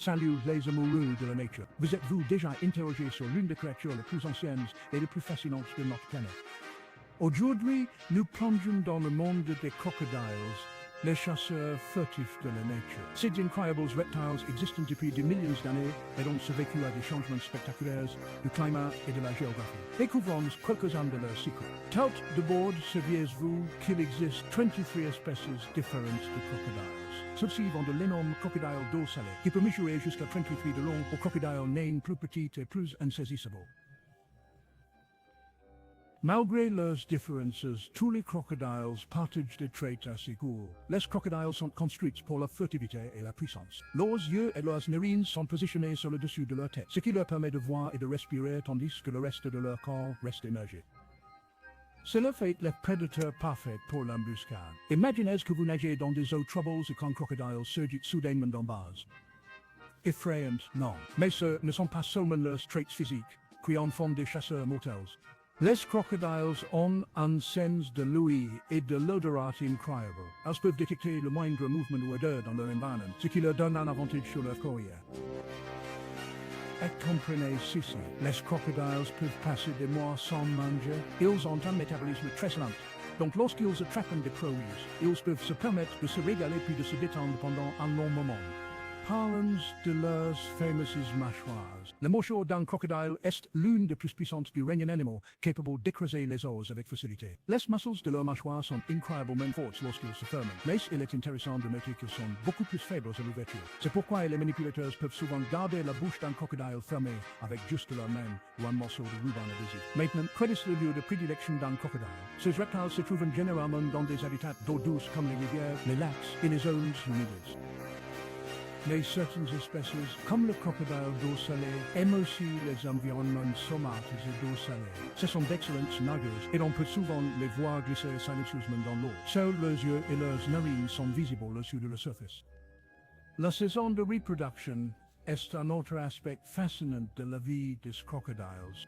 Salut les amoureux de la nature. Vous êtes-vous déjà interrogé sur l'une des créatures les plus anciennes et les plus fascinantes de notre planète? Aujourd'hui, nous plongeons dans le monde des crocodiles, les chasseurs furtifs de la nature. Ces incroyables reptiles existent depuis des millions d'années et ont survécu à des changements spectaculaires du climat et de la géographie. Découvrons quelques-uns de leurs secrets. Tout d'abord, saviez-vous qu'il existe 23 espèces différentes de crocodiles? Ceux-ci vont de l'énorme crocodile d'eau salée, qui peut mesurer jusqu'à 38 feet de long, au crocodile nain plus petit et plus insaisissable. Malgré leurs différences, tous les crocodiles partagent des traits assez courts. Les crocodiles sont construits pour la furtivité et la puissance. Leurs yeux et leurs narines sont positionnés sur le dessus de leur tête, ce qui leur permet de voir et de respirer tandis que le reste de leur corps reste émergé. Cela fait les prédateurs parfaits pour l'embuscade. Imaginez que vous nagez dans des eaux troubles et qu'un crocodile surgit soudainement d'en bas. Effrayant, non. Mais ce ne sont pas seulement leurs traits physiques qui en font des chasseurs mortels. Les crocodiles ont un sens de l'ouïe et de l'odorat incroyable. Elles peuvent détecter le moindre mouvement ou odeur dans leur environnement, ce qui leur donne un avantage sur leur courrier. Et comprenez ceci, les crocodiles peuvent passer des mois sans manger. Ils ont un métabolisme très lent. Donc lorsqu'ils attrapent des proies, ils peuvent se permettre de se régaler puis de se détendre pendant un long moment. Parlons de leurs fameuses mâchoires. La mâchoire d'un crocodile est l'une des plus puissantes du règne animal, capable d'écraser les os avec facilité. Les muscles de leur mâchoire sont incroyablement forts lorsqu'ils se ferment, mais il est intéressant de noter qu'ils sont beaucoup plus faibles à l'ouverture. C'est pourquoi les manipulateurs peuvent souvent garder la bouche d'un crocodile fermée avec juste leur main ou un morceau de ruban adhésif. Maintenant, quel est le lieu de prédilection d'un crocodile? Ces reptiles se trouvent généralement dans des habitats d'eau douce comme les rivières, les lacs et les zones humides. Mais certaines espèces, comme le crocodile d'eau salée, aiment aussi les environnements saumâtres et d'eau salée. Ce sont d'excellentes nageuses et on peut souvent les voir glisser silencieusement dans l'eau. Seuls leurs yeux et leurs narines sont visibles au-dessus de la surface. La saison de reproduction est un autre aspect fascinant de la vie des crocodiles.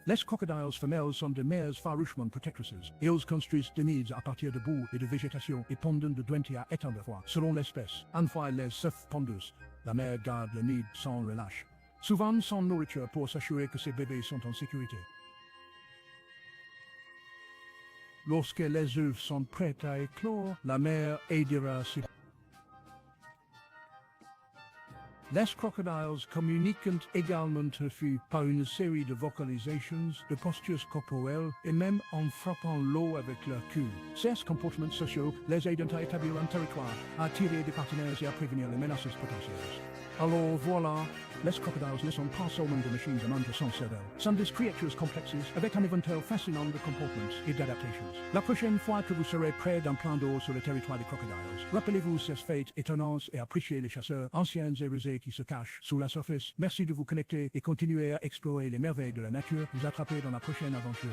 Les crocodiles femelles sont des mères farouchement protectrices. Ils construisent des nids à partir de boue et de végétation et pondent de 20 à 80 fois, selon l'espèce. Une fois les œufs pondus, la mère garde le nid sans relâche, souvent sans nourriture pour s'assurer que ses bébés sont en sécurité. Lorsque les œufs sont prêts à éclore, la mère aidera ses Les crocodiles communiquent également par une série de vocalisations, de postures corporelles et même en frappant l'eau avec leur queue. Ces comportements sociaux les aident à établir un territoire, à attirer des partenaires et à prévenir les menaces potentielles. Alors voilà, les crocodiles ne sont pas seulement des machines à manger sans cerveau, sont des créatures complexes avec un éventail fascinant de comportements et d'adaptations. La prochaine fois que vous serez près d'un plan d'eau sur le territoire des crocodiles, rappelez-vous ces faits étonnants et appréciez les chasseurs anciens et rusés qui se cachent sous la surface. Merci de vous connecter et continuez à explorer les merveilles de la nature. Vous attrapez dans la prochaine aventure.